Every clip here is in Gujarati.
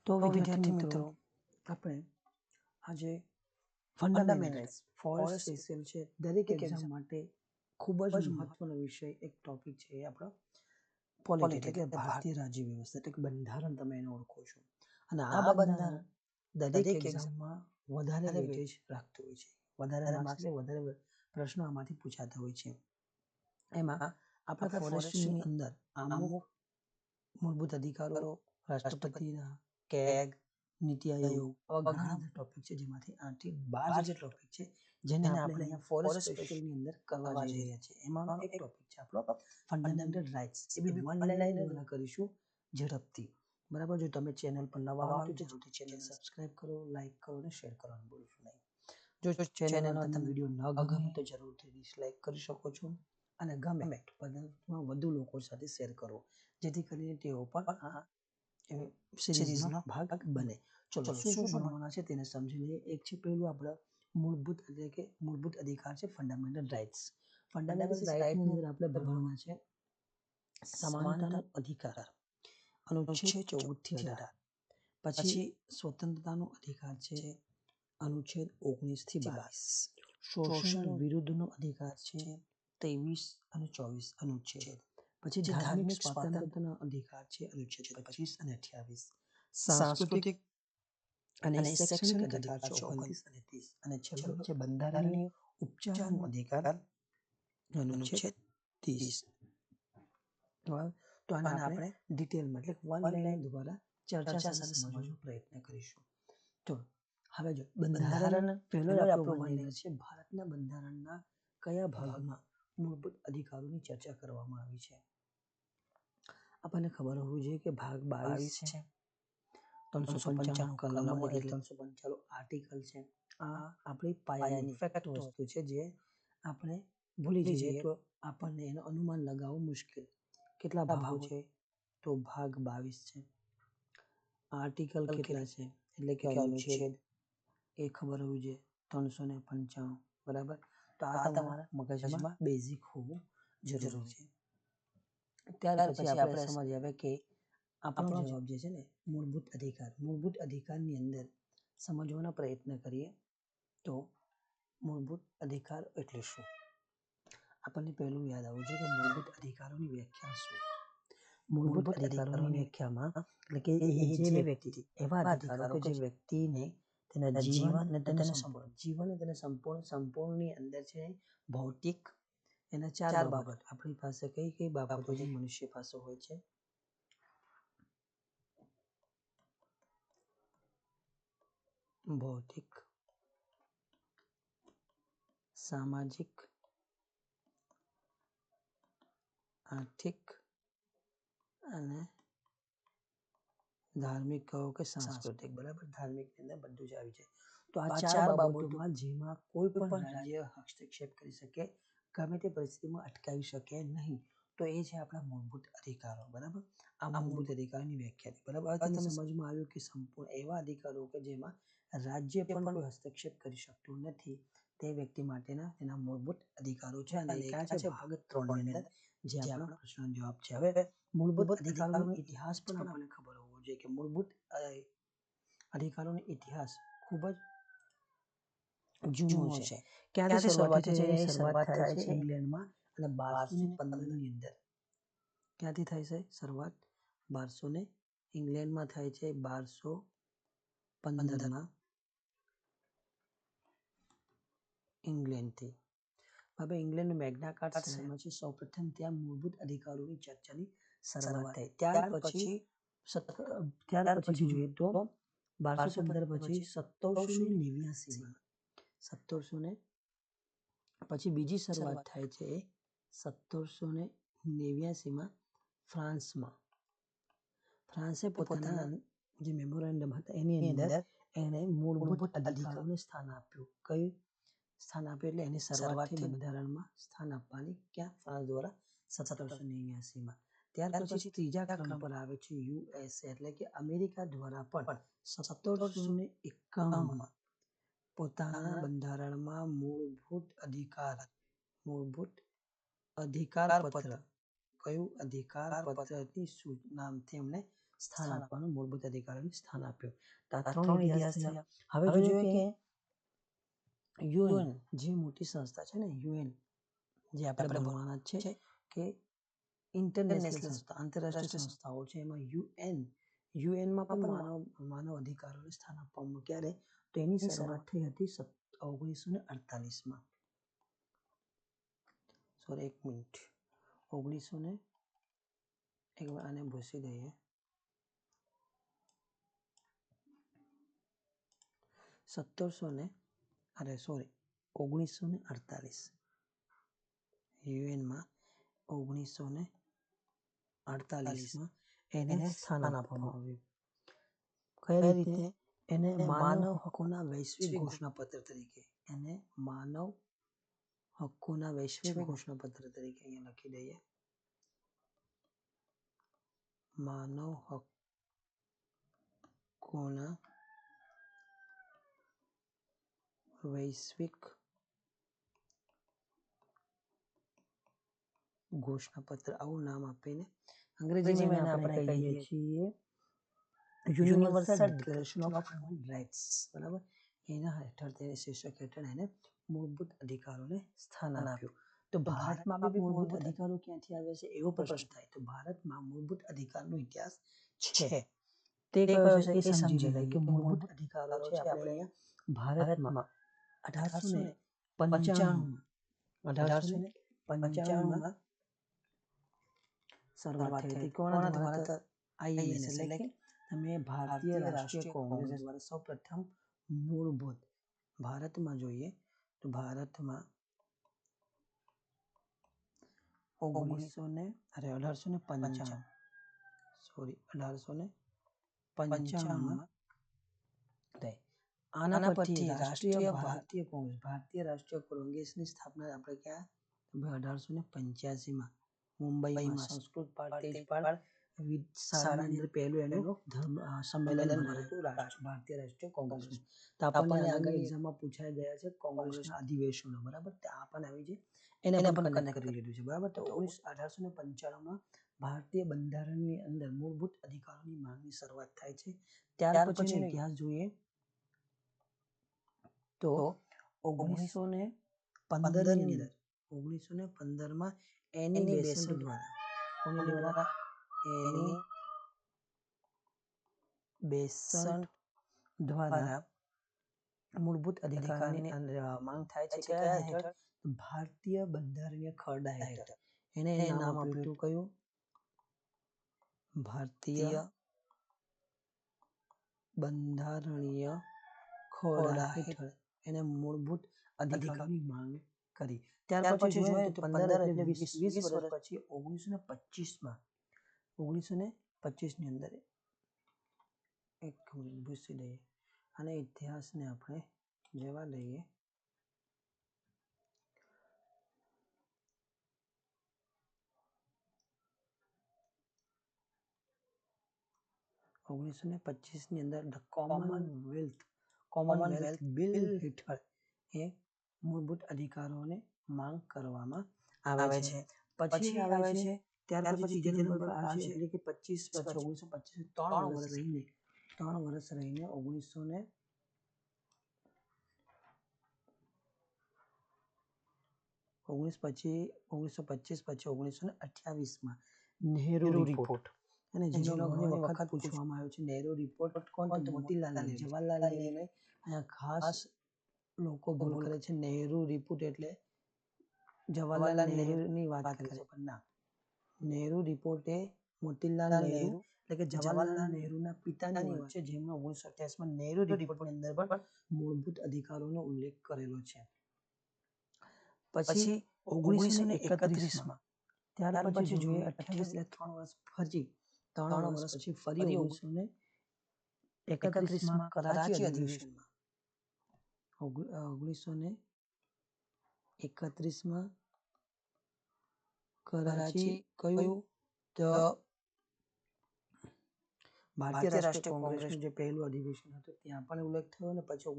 તો વિદ્યાર્થી મિત્રો, આપણે આજે ફંડામેન્ટલ્સ ફોર સ્પેશિયલ છે દરેક એક્ઝામ માટે ખૂબ જ મહત્વનો વિષય એક ટોપિક છે એ આપણો પોલિટી એટલે કે ભારતીય રાજ્ય વ્યવસ્થા એટલે કે બંધારણ તમે એને ઓળખો છો. અને આ બંધારણ દરેક એક્ઝામમાં વધારે વેટેજ રાખતું હોય છે, વધારે માર્ક્સ એટલે વધારે પ્રશ્નો આમાંથી પૂછાતા હોય છે. એમાં આપણા ફોરેસ્ટની અંદર અમુક મૂળભૂત અધિકારો, રાષ્ટ્રપતિના કેગ, નીતિ આયોગ, આવા ઘણા બધા ટોપિક છે, જેમાંથી 8 થી 12 જે ટોપિક છે જેને આપણે અહીંયા ફોરેસ્ટ સ્પેશિયલની અંદર કરવા જઈ રહ્યા છીએ. એમાંનો એક ટોપિક છે આપણો ફંડામેન્ટલ રાઇટ્સ. એ બી વન લાઇન દ્વારા કરીશું ઝડપથી. બરાબર? જો તમે ચેનલ પર નવા આવ્યા તો જરૂરથી ચેનલ સબસ્ક્રાઇબ કરો, લાઈક કરો અને શેર કરવાનું ભૂલશો નહીં. જો ચેનલમાં તમને વિડીયો ન ગમે તો જરૂરથી ડિસલાઈક કરી શકો છો, અને ગમે તો વધુ લોકો સાથે શેર કરો, જેથી કરીને તેઓ પણ આ સિરીઝનો ભાગ બને. ચલો, શું શું ભણવાના છે તેને સમજી લઈએ. એક છે પેલું આપણે મૂળભૂત અધિકાર છે, ફંડામેન્ટલ રાઇટ્સ. ફંડામેન્ટલ રાઇટ્સની અંદર આપણે ભણવાના છે સમાનતાનો અધિકાર, અનુચ્છેદ 14 થી 18. પછી સ્વતંત્રતાનો અધિકાર છે, અનુચ્છેદ 19 થી 22. શોષણ વિરુદ્ધનો અધિકાર છે, 23 અને 24 અનુચ્છેદ. પછી ધાર્મિક સ્વાતંત્ર્યનો અધિકાર છે, અનુચ્છેદ 25 અને 28. સાંસ્કૃતિક અને શૈક્ષણિક અધિકાર છે, 29 અને 30. અને છેલ્લો છે બંધારણીય ઉપચારનો અધિકાર, અનુચ્છેદ 30. તો આને આપણે ડિટેલમાં એટલે વન લાઈન દ્વારા ચર્ચા સાથે સમજવાનો પ્રયત્ન કરીશું. તો હવે જો બંધારણ પહેલો આપણો વન લાઈન છે, ભારતના બંધારણના કયા ભાગમાં મૂળભૂત અધિકારોની ચર્ચા કરવામાં આવી છે. આપણને ખબર હોવી જોઈએ કે ભાગ 22 છે, 395 કલમો એટલે 395 આર્ટિકલ છે. આ આપણી પાયાની ફેક્ટ વસ્તુ છે, જે આપણે ભૂલી જઈએ તો આપણને એનું અનુમાન લગાવવું મુશ્કેલ. કેટલા ભાગો છે? તો ભાગ 22 છે. આર્ટિકલ કેટલા છે એટલે કે અનુચ્છેદ એ ખબર હોવી જોઈએ, 395. બરાબર? તો આ તમારા મગજમાં બેઝિક હોવું જરૂરી છે. ત્યાર પછી આપણે સમજ આવે કે આપણો જવાબ જે છે ને મૂળભૂત અધિકારની અંદર સમજવાનો પ્રયત્ન કરીએ તો મૂળભૂત અધિકાર એટલે શું? આપણને પહેલું યાદ આવવું જોઈએ કે મૂળભૂત અધિકારોની વ્યાખ્યા શું? મૂળભૂત અધિકારોની વ્યાખ્યામાં એટલે કે જે વ્યક્તિ એવા અધિકારો કે જે વ્યક્તિને તેના જીવન અને તેને સંપૂર્ણની અંદર છે ભૌતિક એના 4 બાબત આપણી પાસે કઈ બાબતો જે મનુષ્ય પાસે હોય છે? ભૌતિક, સામાજિક, આર્થિક અને ધાર્મિક કહો કે સાંસ્કૃતિક. બરાબર? ધાર્મિક ની અંદર બધું જ આવી જાય. તો આ 4 બાબતોમાં જેમાં કોઈ પણ રાજ્ય હસ્તક્ષેપ કરી શકે, ગમે તે પરિસ્થિતિમાં અટકાવી શકે નહીં, તો એ છે આપણા મૂળભૂત અધિકારો. બરાબર? આ મૂળભૂત અધિકારોની વ્યાખ્યા. બરાબર? હવે તમને સમજમાં આવ્યું કે સંપૂર્ણ એવા અધિકારો કે જેમાં રાજ્ય પણ કોઈ હસ્તક્ષેપ કરી શકતું નથી, તે વ્યક્તિ માટેના તેના મૂળભૂત અધિકારો છે. અને લખ્યા છે ભાગ 3 ની અંદર, જે આપણો પ્રશ્નનો જવાબ છે. હવે મૂળભૂત અધિકારોનો ઇતિહાસ પણ આપણને ખબર હોવો જોઈએ કે મૂળભૂત અધિકારોનો ઇતિહાસ ખૂબ જ જૂનો છે. ક્યાંથી શરૂઆત છે? શરૂઆત થાય છે ઇંગ્લેન્ડમાં અને 1215 ની અંદર. ક્યાંથી થાય છે શરૂઆત? ઇંગ્લેન્ડમાં થાય છે 1215માં ઇંગ્લેન્ડથી. હવે ઇંગ્લેન્ડ મેગ્ના કાર્ટા શહેરમાં છે. સૌપ્રથમ ત્યાં મૂળભૂત અધિકારોની ચર્ચાની શરૂઆત થઈ. ત્યાર પછી જોઈએ તો 1215 પછી 1789 પછી બીજી શરૂઆત થાય છે 1789માં ફ્રાન્સે પોતાના જે મેમોરેન્ડમ હતા એની અંદર એને મૂળભૂત અધિકારોને સ્થાન આપ્યું. કયું સ્થાન આપ્યું? એટલે એની શરૂઆતથી બંધારણમાં સ્થાન આપવાની. ક્યાં? ફ્રાન્સ દ્વારા 1789માં. ત્યાર પછી ત્રીજા ક્રમ પર આવે છે યુએસએ એટલે કે અમેરિકા દ્વારા પણ 1791માં પોતાના બંધારણમાં મૂળભૂત અધિકાર પત્ર, કયું અધિકાર પત્રની નામથી એમણે સ્થાન આપવાનું, મૂળભૂત અધિકારોને સ્થાન આપ્યું. તો આ 3 ઇતિહાસ થયા. હવે જોઈએ કે યુએન જે મોટી સંસ્થા છે ને, યુએન જે આપણે ભણવાના છે કે ઇન્ટરનેશનલ સંસ્થા, આંતરરાષ્ટ્રીય સંસ્થાઓ છે, એમાં યુએનમાં પણ માનવ અધિકારોને સ્થાન આપવામાં. ક્યારે? તો એની શરૂઆત થઈ હતી 1948માં. સોરી, 1 મિનિટ, 1900 આને ભૂસી દઈએ. 1948 યુએનમાં 1948માં એને સ્થાન આપવામાં આવ્યું. કઈ રીતે? એને માનવ હકોના વૈશ્વિક ઘોષણાપત્ર તરીકે, એને માનવ હકોના વૈશ્વિક ઘોષણાપત્ર તરીકે અહીંયા લખી દઈએ. માનવ હકોના વૈશ્વિક ઘોષણાપત્ર, આવું નામ આપીને અંગ્રેજીમાં આપણે કહીએ છીએ universal declaration of human rights. બરાબર? એના હેઠળ તે શીર્ષક હેઠળ એને મૂળભૂત અધિકારોને સ્થાન આપ્યું. તો ભારતમાં બી મૂળભૂત અધિકારો ક્યાંથી આવે છે એવો પ્રશ્ન થાય. તો ભારતમાં મૂળભૂત અધિકારનો ઇતિહાસ છે. તે કયો છે એ સમજી લઈએ કે મૂળભૂત અધિકારો છે આપણે અહીંયા ભારતમાં 1895માં શરૂઆત થઈ હતી. કોના દ્વારા? INS એટલે કે તમે ભારતીય રાષ્ટ્રીય કોંગ્રેસ દ્વારા સૌપ્રથમ મૂળભૂત ભારતમાં જોઈએ તો ભારતમાં 1855માં આના પરથી રાષ્ટ્રીય ભારતીય કોંગ્રેસ, ભારતીય રાષ્ટ્રીય કોંગ્રેસની સ્થાપના આપણે ક્યાં? 1885માં મુંબઈમાં સંસ્કૃત પાઠ, તેજ પાઠ શાળાની અંદર પહેલું એનું સંમેલન ભરાયું હતું ભારતીય રાષ્ટ્રીય કોંગ્રેસનું. તો આપણને આગળ એક્ઝામમાં પૂછાઈ ગયા છે કોંગ્રેસના અધિવેશનો. બરાબર? તો આ પણ આવી છે, એને પણ કનેક્ટ કરી લીધું છે. બરાબર? તો 1895માં ભારતીય બંધારણની અંદર મૂળભૂત અધિકારોની માંગની શરૂઆત થાય છે. ત્યાર પછીનો ઇતિહાસ જોઈએ તો 1915માં એની બેસન્ટ દ્વારા, કોની દ્વારા? એની બેસન્ટ દ્વારા મૂળભૂત અધિકારની માંગ થાય છે. કયા હેઠળ? ભારતીય બંધારણીય ખરડા હેઠળ. એને નામ આપ્યું હતું કયું? ભારતીય બંધારણીય ખરડા હેઠળ એને મૂળભૂત અધિકારોની માંગ કરી. ત્યાર પછી જોઈએ તો 15 એટલે 20 વર્ષ પછી 1925ની અંદર એક મિનિટ ભૂસી દઈએ અને ઇતિહાસને આપણે જવા દઈએ. 1925ની અંદર ધ કોમનવેલ્થ બિલ હેઠળ એ મૂળભૂત અધિકારોને માંગ કરવામાં આવે છે. પછી આવે છે ત્યાર પછી ત્રીજા નંબર પર આવે છે એટલે કે 1925 3 વર્ષ રહીને 1928માં નહેરુ રિપોર્ટ, અને જેનો ઘણી વખત પૂછવામાં આવ્યો છે. નહેરુ રિપોર્ટ કોણ? તો મોતીલાલ નહેરુ. જવાહરલાલ નહેરુ અહીંયા ખાસ લોકો ભૂલ કરે છે. નહેરુ રિપોર્ટ એટલે જવાહરલાલ નહેરુની વાત કરે છે, પણ ના, નહેરુ રિપોર્ટ એ મોતીલાલ નહેરુ એટલે કે જવાહરલાલ નહેરુના પિતાની વાત છે, જેમનો 1928માં નહેરુ રિપોર્ટની અંદર પણ મૂળભૂત અધિકારોનો ઉલ્લેખ કરેલો છે. પછી 1931માં ત્યાર પછી જોઈએ 28 એટલે 3 વર્ષ પછી 1931માં કરાચી અધિવેશનમાં 1931માં કરાચી કયું? તો ભારતીય રાષ્ટ્રીય કોંગ્રેસનું જે પહેલું અધિવેશન હતું ત્યાં પણ ઉલ્લેખ થયો. અને પછી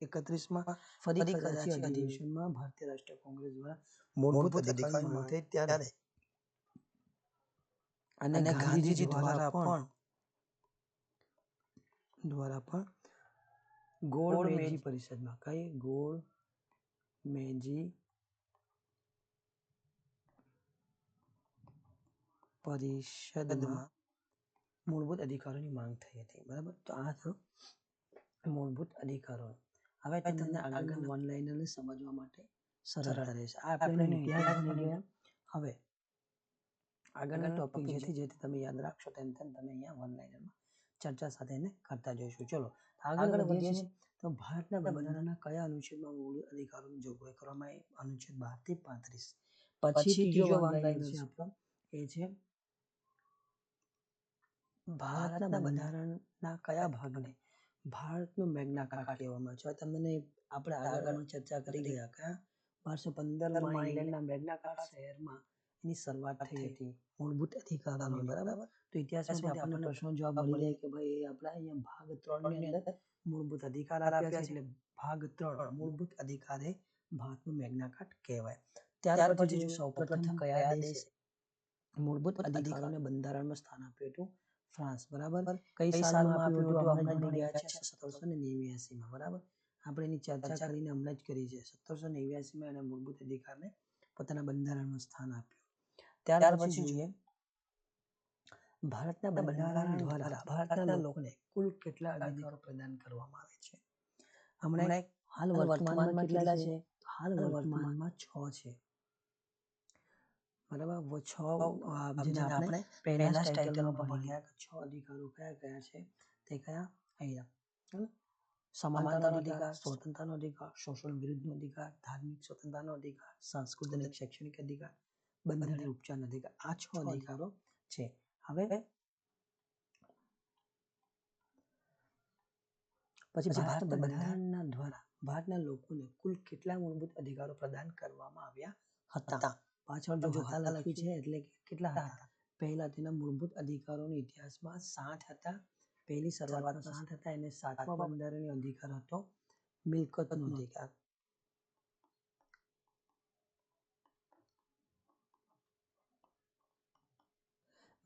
1931માં ફરી કરાચી અધિવેશનમાં ભારતીય રાષ્ટ્રીય કોંગ્રેસ દ્વારા મૂળભૂત અધિકારોની માંગ થઈ ત્યારે અને ગાંધીજી દ્વારા પણ દ્વારા પણ ગોળમેજી પરિષદમાં કઈ ગોળમેજી પરિષદમાં મૂળભૂત અધિકારોની માંગ થઈ હતી. બરાબર, તો આ તો મૂળભૂત અધિકારો. હવે તમને આગળના વન લાઇનરને સમજવા માટે સરળતા રહેશે. આ આપણે ઇતિહાસ ભણી ગયા. હવે આગળના ટોપિક જેથી તમે યાદ રાખશો તેમ તમે અહીંયા વન લાઇનરમાં ચર્ચા સાથે એને કરતા જઈશું. ચલો આગળ વધીએ છીએ. તો ભારતના બંધારણના કયા અનુચ્છેદમાં મૂળભૂત અધિકારોની જોગવાઈ કરવામાં આવી? અનુચ્છેદ 12 થી 35. પછી ત્રીજો વન લાઇનર છે આપણો, એ છે ભારતના બંધારણના કયા ભાગને ભારતનું મેગ્ના કાર્ટા કહેવામાં આવે છે? તમને આપણે આગળમાં ચર્ચા કરી ગયા કે 1215માં ઇંગ્લેન્ડના મેગ્ના કાર્ટા શહેરમાં એની શરૂઆત થઈ હતી મૂળભૂત અધિકારોની. બરાબર, તો ઇતિહાસમાંથી આપણને પ્રશ્નો જવાબ મળી જાય કે ભાઈ આપણે અહીંયા ભાગ 3 ની અંદર મૂળભૂત અધિકાર આપ્યા છે, એટલે ભાગ 3 મૂળભૂત અધિકાર એ ભારતનું મેગ્ના કાર્ટા કહેવાય. ત્યાર પછી સૌપ્રથમ કયા દેશે મૂળભૂત અધિકારોને બંધારણમાં સ્થાન આપ્યું હતું? ફ્રાન્સ. બરાબર, કઈ સાલમાં આપ્યું હતું? હમણાં ભણી ગયા છે 1789માં. બરાબર, આપણે એની ચર્ચા કરીને હમણાં જ કરી છે. 1789માં એને મૂળભૂત અધિકારને પોતાના બંધારણમાં સ્થાન આપ્યું. ત્યાર પછી જોઈએ ભારતના બંધારણ દ્વારા ભારતના લોકોને કુલ કેટલા અધિકારો પ્રદાન કરવામાં આવે છે? હમણાં હાલ વર્તમાનમાં કેટલા છે? હાલ વર્તમાનમાં 6 છે. બરાબર, 6 જેને આપણે પહેલા ટાઇટલમાં ભણી ગયા કે 6 અધિકારો કયા કયા છે તે કયા? અહીંયા સમાનતાનો અધિકાર, સ્વતંત્રતાનો અધિકાર, શોષણ વિરુદ્ધનો અધિકાર, ધાર્મિક સ્વતંત્રતાનો અધિકાર, સાંસ્કૃતિક અને શૈક્ષણિક અધિકાર, બંધન અને ઉપચારનો અધિકાર. આ 6 અધિકારો છે. હવે પછી ભારતના બંધારણના દ્વારા ભારતના લોકોને કુલ કેટલા મૂળભૂત અધિકારો પ્રદાન કરવામાં આવ્યા હતા? પાછળ જો હતા લખ્યું છે એટલે કેટલા હતા? પહેલા તેના મૂળભૂત અધિકારોના ઇતિહાસમાં 7 હતા. પહેલી શરૂઆતમાં 7 હતા. એને 7મા બંધારણીય અધિકાર હતો મિલકતનો અધિકાર.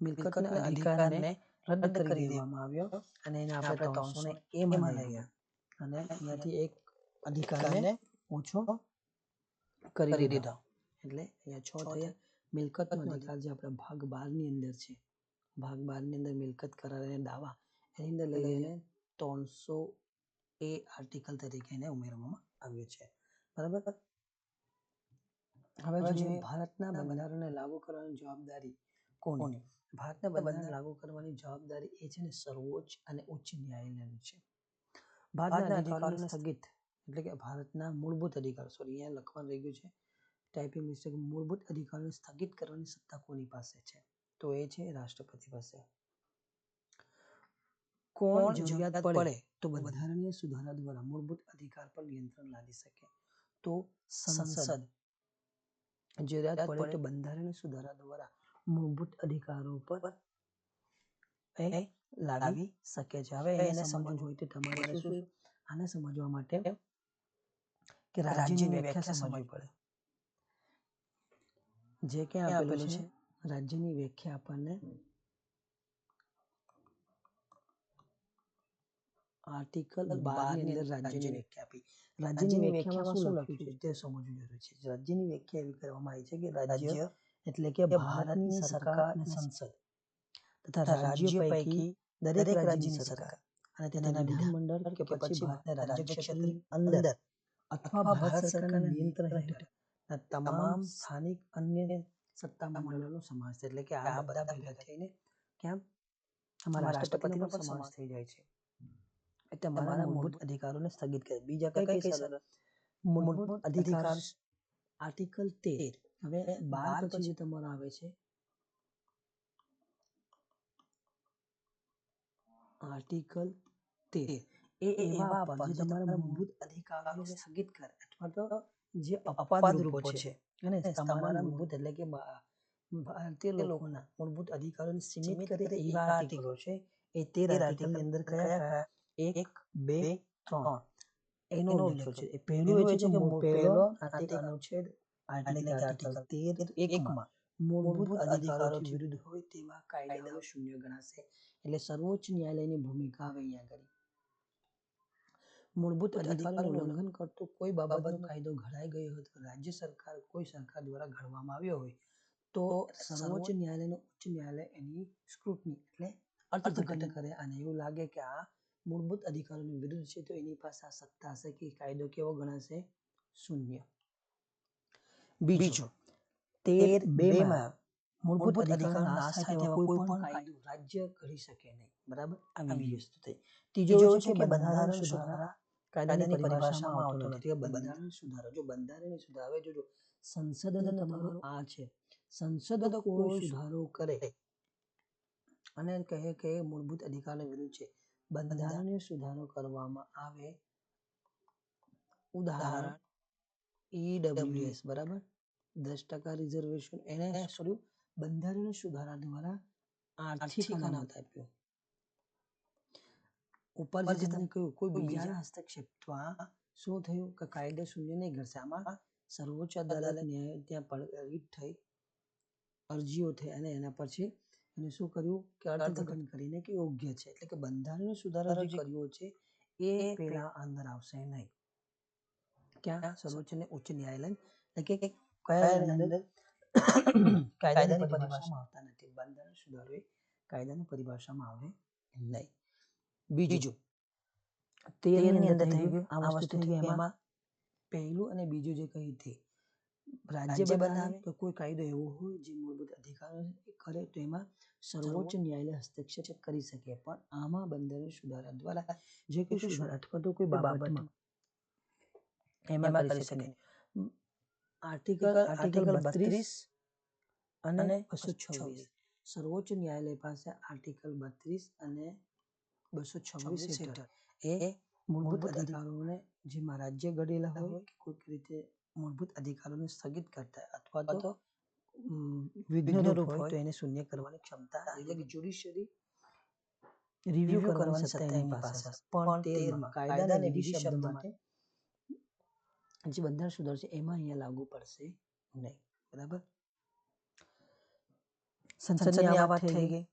મિલકતના અધિકારને રદ કરી દેવામાં આવ્યો અને એને આપણે 300A માં લઈ ગયા અને અહીંયાથી એક અધિકારને ઓછો કરી દીધો. એટલે અહીંયા 6 થયા. મિલકતનો અધિકાર જે આપણા ભાગ 12 ની અંદર છે, ભાગ 12 ની અંદર મિલકત કરાર અને દાવા, એની અંદર લઈને 300A આર્ટિકલ તરીકે એને ઉમેરવામાં આવ્યો છે. બરાબર, હવે જોઈએ ભારતના બંધારણને લાગુ કરવાની જવાબદારી કોની? ભારતના બંધારણ લાગુ કરવાની જવાબદારી એ છે ને સર્વોચ્ચ અને ઉચ્ચ ન્યાયાલયની છે. ભારતના અધિકારોને સ્થગિત એટલે કે ભારતના મૂળભૂત અધિકાર, સોરી અહીંયા લખવાનું રહી ગયું છે ટાઈપિંગ મિસ્ટેક, મૂળભૂત અધિકારોને સ્થગિત કરવાની સત્તા કોની પાસે છે? તો એ છે રાષ્ટ્રપતિ પાસે. કોણ જરૂરિયાત પડે તો બંધારણીય સુધારા દ્વારા મૂળભૂત અધિકાર પર નિયંત્રણ લાદી શકે? તો સંસદ. જરૂરિયાત પડે તો બંધારણીય સુધારા દ્વારા મૂળભૂત અધિકારો પર લાવી શકે છે. હવે એને સમજવું હોય તો તમારે શું આને સમજવા માટે કે રાજ્યની વ્યાખ્યા સમજવી પડે. જે ક્યાં આપેલું છે રાજ્યની વ્યાખ્યા આપણને આર્ટિકલ 12 ની અંદર રાજ્યની વ્યાખ્યા આપી. રાજ્યની વ્યાખ્યામાં શું લખ્યું છે તે સમજવું જરૂરી છે. રાજ્યની વ્યાખ્યા એવી કરવામાં આવી છે કે રાજ્ય એટલે કે ભારતની સરકાર અને સંસદ તથા રાજ્ય પૈકી દરેક રાજ્યની સરકાર અને તેના વિધાનમંડળ કે પછી ભારતના રાજ્ય ક્ષેત્રની અંદર અથવા ભારત સરકારના નિયંત્રણ હેઠળ તમામ સ્થાનિક અન્ય સત્તા મંડળોનો સમાવેશ, એટલે કે આ બધા ભેગા થઈને કેમ અમારા રાષ્ટ્રપતિનો પણ સમાવેશ થઈ જાય છે. એટલે તમારા મૂળભૂત અધિકારોને સ્થગિત કરે. બીજા કઈ સર મૂળભૂત અધિકાર આર્ટિકલ 13. હવે 12 પછી જે તમારો આવે છે આર્ટિકલ 13 એ એવા આપવા જે તમારા મૂળભૂત અધિકારોને સ્થગિત કરે અથવા તો જે અપવાદ રૂપો છે અને તમારા મૂળભૂત એટલે કે ભારતીય લોકોના મૂળભૂત અધિકારોને સીમિત કરે એવા આર્ટિકલો છે. એ 13 આર્ટિકલની અંદર કયા 1, 2, 3 એનો ઉલ્લેખ છે. એ પહેલું એ છે કે પહેલો અનુચ્છેદ આર્ટિકલ 13 માં મૂળભૂત અધિકારોથી વિરુદ્ધ હોય તેવા કાયદાઓ શૂન્ય ગણાશે. એટલે સર્વોચ્ચ ન્યાયાલયની ભૂમિકા આવે અહીંયા આગળ. મૂળભૂત અધિકારોનું ઉલ્લંઘન કરતો કોઈ બાબતનો કાયદો ઘડાઈ ગયો હોય તો રાજ્ય સરકાર કોઈ સરકાર દ્વારા ઘડવામાં આવ્યો હોય તો સર્વોચ્ચ ન્યાયાલયનો ઉચ્ચ ન્યાયાલય એની સ્ક્રુટની એટલે અર્થઘટન કરે અને એવું લાગે કે આ મૂળભૂત અધિકારોની વિરુદ્ધ છે તો એની પાસે આ સત્તા હશે કે કાયદો કેવો ગણાશે શૂન્ય. બીજું 13(2) મૂળભૂત અધિકારો નાશ થાય તેવા કોઈ પણ કાયદો રાજ્ય ઘડી શકે નહીં. બરાબર, આવી વસ્તુ થઈ. ત્રીજો છે કે બંધારણ સુધારા કાયદાની પરિભાષામાં આવતો નથી. બંધારણ સુધારો, જો બંધારણીય સુધારો, જો સંસદ તમારું આ છે, સંસદ કોઈ સુધારો કરે અને કહે કે મૂળભૂત અધિકારો વિરુદ્ધ છે, બંધારણીય સુધારો કરવામાં આવે, ઉદાહરણ EWS, બરાબર, 10% રિઝર્વેશન, એને શું બંધારણીય સુધારા દ્વારા આર્થિક અનામત આપ્યો. ઉપર જે તમને કહ્યું કોઈ બીજાના હસ્તક્ષેપમાં શું થયું કે કાયદો શૂન્ય નહીં ઘડશે. આમાં સર્વોચ્ચ અદાલત ન્યાય ત્યાં રીટ થઈ, અરજીઓ થઈ અને એના પછી એને શું કર્યું કે અર્થઘટન કરીને કે યોગ્ય છે, એટલે કે બંધારણીય સુધારો જે કર્યો છે એ પેલા અંદર આવશે નહીં. ક્યાં? સર્વોચ્ચ અને ઉચ્ચ ન્યાયાલય, એટલે કે કયા અંદર કાયદાની પરિભાષામાં આવતા નથી. બંધારણ સુધારો એ કાયદાની પરિભાષામાં આવે નહીં. બીજું 13 ની અંદર થઈ ગયું, આ વસ્તુ થઈ ગઈ. એમાં પહેલું અને બીજું જે કહી હતી, રાજ્ય બનાવે તો કોઈ કાયદો એવો હોય જે મૂળભૂત અધિકારો કરે તો એમાં સર્વોચ્ચ ન્યાયાલય હસ્તક્ષેપ કરી શકે, પણ આમાં બંધારણ સુધારા દ્વારા જે કોઈ સુધારા અથવા તો કોઈ બાબતમાં એમાં કરી શકે. આર્ટિકલ 32 અને 226 સર્વોચ્ચ ન્યાયાલય પાસે આર્ટિકલ 32 અને 226 હેઠળ એ મૂળભૂત અધિકારોને જેમાં રાજ્ય ઘડેલા હોય કે કોઈક રીતે મૂળભૂત અધિકારોને સ્થગિત કરતા અથવા તો વિઘ્નરૂપ હોય તો એને શૂન્ય કરવાની ક્ષમતા, એટલે કે જ્યુડિશિયરી રિવ્યુ કરવાની સત્તા એની પાસે. પણ 13 કાયદા અને વિધિ શબ્દ માટે જે બંધારણ સુધારો છે એમાં અહીંયા લાગુ પડશે નહીં. બરાબર, સંસદની આ વાત થઈ ગઈ.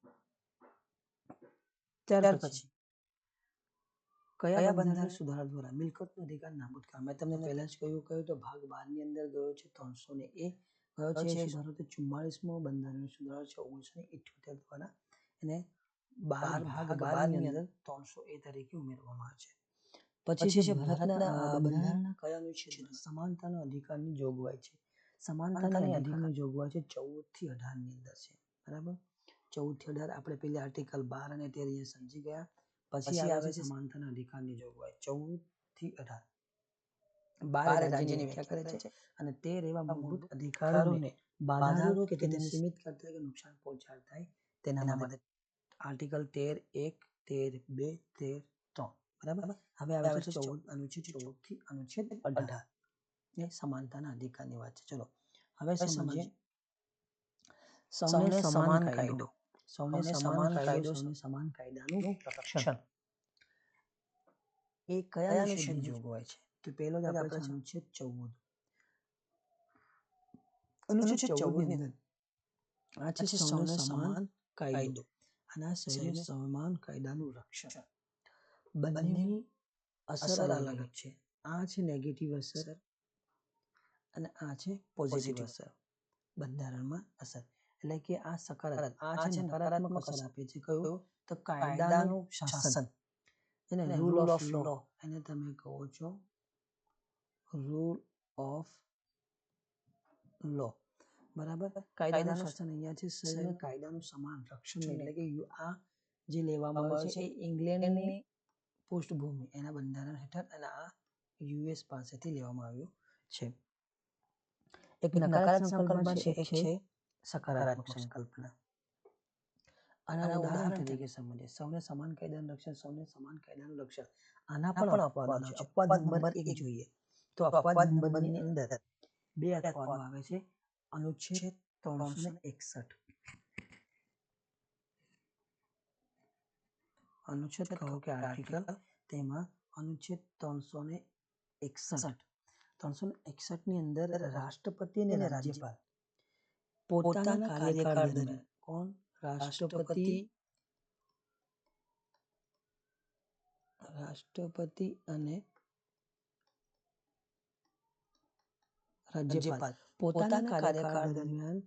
ત્યાર પછી કયા બંધારણ સુધારા દ્વારા મિલકતનો અધિકાર નાબૂદ કરવા? મેં તમને પહેલા જ કહ્યું તો ભાગ 12 ની અંદર ગયો છે 300 કયો છે સુધારો? તો 44મો બંધારણ સુધારો છે 1978 દ્વારા, એને ભાગ 12 ની અંદર 300 તરીકે ઉમેરવામાં આવે છે. પછી છે ભારતના બંધારણના કયા અનુચ્છેદમાં સમાનતાના અધિકારની જોગવાઈ છે? સમાનતાના અધિકારની જોગવાઈ છે 14 થી 18 ની અંદર છે. બરાબર, 14 થી 18 આપણે પેલી આર્ટિકલ 12 અને 13 અહીંયા સમજી ગયા. પછી આવે છે સમાનતાના અધિકારની જોગવાઈ 14 થી 18. 12 રાજ્યની વ્યાખ્યા કરે છે અને 13 એવા મૂળભૂત અધિકારોને બાધારૂપ કે તેને સીમિત કરતા કે નુકસાન પહોંચાડતા તેના માટે આર્ટિકલ 13(1), 13(2), 13(3). બરાબર, હવે આવે છે 14 અનુચ્છેદ 14 થી અનુચ્છેદ 18 એ સમાનતાના અધિકારની વાત છે. ચલો હવે સમજીએ સૌને સમાન કાયદો. સૌને સમાન કાયદો, સૌને સમાન કાયદાનું રક્ષણ એ કયા અનુચ્છેદની જોગવાઈ છે? તો પહેલો જ આપણે છે અનુચ્છેદ 14. અનુચ્છેદ 14 ની અંદર આ છે સૌને સમાન કાયદો અને આ સૌને સમાન કાયદાનું રક્ષણ. બંનેની અસર અલગ છે. આ છે નેગેટિવ અસર અને આ છે પોઝિટિવ અસર. બંધારણમાં અસર એટલે કે આ સકારાત્મક, આ છે નકારાત્મક અસર આપે છે. કયું? તો કાયદાનું શાસન, એને રૂલ ઓફ લો એને તમે કહો છો રૂલ ઓફ લો. બરાબર, કાયદાનું શાસન અહીંયા છે. સૌને કાયદાનું સમાન રક્ષણ, એટલે કે આ જે લેવામાં આવે છે એ ઇંગ્લેન્ડની પૃષ્ઠભૂમિ એના બંધારણ હેઠળ અને આ US પાસેથી લેવામાં આવ્યું છે. એક નકારાત્મક સંકલ્પના છે, એક છે સકારાત્મક સંકલ્પના. આના ઉદાહરણ તરીકે સમજીએ સૌને સમાન કાયદાનું રક્ષણ, સૌને સમાન કાયદાનું રક્ષણ. આના પણ અપવાદો છે. અપવાદ નંબર 1 જોઈએ તો અપવાદ નંબરની અંદર 2 અપવાદો આવે છે. અનુચ્છેદ 361 અનુચ્છેદ કહો કે આર્ટિકલ, તેમાં અનુચ્છેદ 361 ની અંદર રાષ્ટ્રપતિ અને રાજ્યપાલ પોતાના કાર્યકાળ દરમિયાન કોણ? રાષ્ટ્રપતિ અને રાજ્યપાલ પોતાના કાર્યકાળ દરમિયાન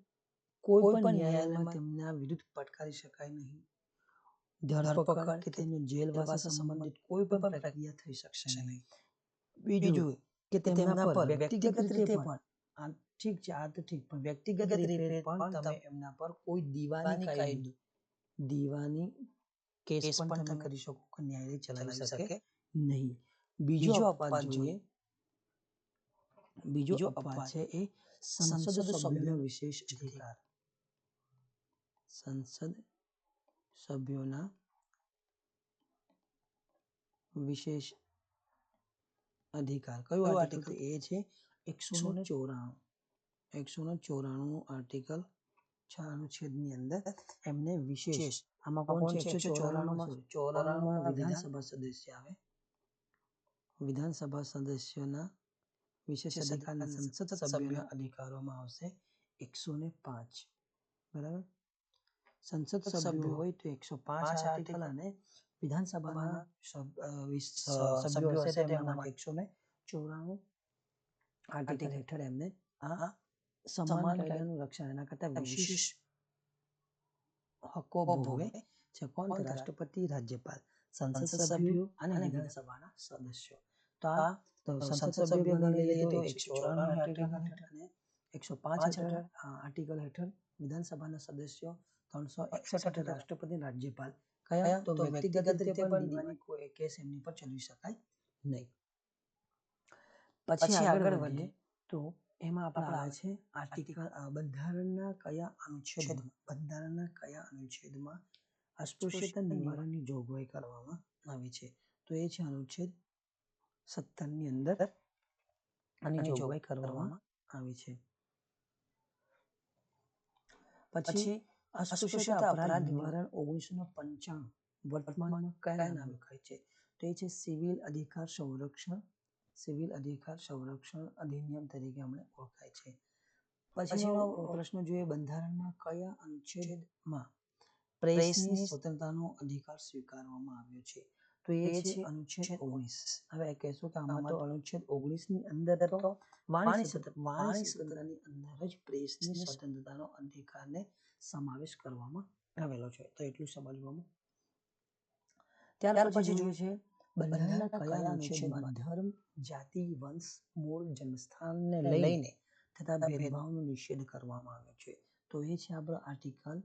કોઈ પણ ન્યાયાલયમાં તેમના વિરુદ્ધ પડકારી શકાય નહીં. ધરપકડ કે તેની જેલવાસ સંબંધિત કોઈ પણ પ્રક્રિયા થઈ શકશે નહીં. બીજું કે તેમના પર વ્યક્તિગત રીતે પણ ઠીક છે, આ તો ઠીક, પણ વ્યક્તિગત રીતે પણ તમે એમના પર કોઈ દીવાની કેસ પણ તમે કરી શકો કે ન્યાયાલય ચલાવી શકે નહીં. બીજો અપવાદ છે એ સંસદ સભ્યોનો વિશેષ અધિકાર. સંસદ સભ્યોના વિશેષ અધિકાર. કયું આર્ટિકલ? એ છે 194 આર્ટિકલ 6 અનુચ્છેદની અંદર એમને વિશેષ, આમાં કોણ છે? 194 વિધાનસભા સદસ્ય આવે. વિધાનસભા સદસ્યોના વિશેષ અધિકારના સંસદ સભ્યોના અધિકારોમાં આવશે 105. બરાબર. સંસદ સભ્યો હોય તો 105 આર્ટિકલ અને વિધાનસભાના સભ્યો હશે તેમાં 194 આર્ટિકલ હેઠળ એમને આ સમાન કાયદાનું રક્ષણ, એના કરતા વિશેષ હકો ભોગવે છે. કોણ? રાષ્ટ્રપતિ, રાજ્યપાલ, સંસદ સભ્યો અને વિધાનસભાના સદસ્યો. તો સંસદ સભ્યો ગણી લઈએ તો 194 આર્ટિકલ અને 105 આર્ટિકલ હેઠળ વિધાનસભાના સદસ્યો, 361 હેઠળ રાષ્ટ્રપતિ, રાજ્યપાલ. કયા? તો વ્યક્તિગત રીતે પણ દીવાની કોઈ કેસ એમની પર ચલાવી શકાય નહીં. પછી આગળ વધીએ તો એમાં આપણે આવે છે આર્ટિકલ બંધારણના કયા અનુચ્છેદમાં અસ્પૃશ્યતા નિવારણની જોગવાઈ કરવામાં આવી છે? તો એ છે અનુચ્છેદ 17 ની અંદર આની જોગવાઈ કરવામાં આવી છે. પછી અસ્પૃશ્યતા અપરાધ નિવારણ 1995 વર્તમાનમાં કયા નામે ઓળખાય છે? તો એ છે સિવિલ અધિકાર સંરક્ષણ અધિનિયમ તરીકે આપણે ઓળખાય છે. પછીનો પ્રશ્ન જોઈએ, બંધારણમાં કયા અનુચ્છેદમાં પ્રેસની સ્વતંત્રતાનો અધિકાર સ્વીકારવામાં આવ્યો છે? તો એ છે અનુચ્છેદ 19. હવે કહેશો કે આમાં તો અનુચ્છેદ 19 ની અંદર તો વાણી સ્વતંત્રતાની અંદર જ પ્રેસની સ્વતંત્રતાનો અધિકારને સમાવેશ કરવામાં આવેલો છે. તો એટલું સમજવાનું. ત્યાર પછી જોઈએ છે બંધારણના કયા અનુચ્છેદમાં ધર્મ, જાતિ, વંશ, મૂળ, જન્મસ્થાનને લઈને થતા ભેદભાવનો નિષેધ કરવામાં આવ્યો છે? તો એ છે આપણો આર્ટિકલ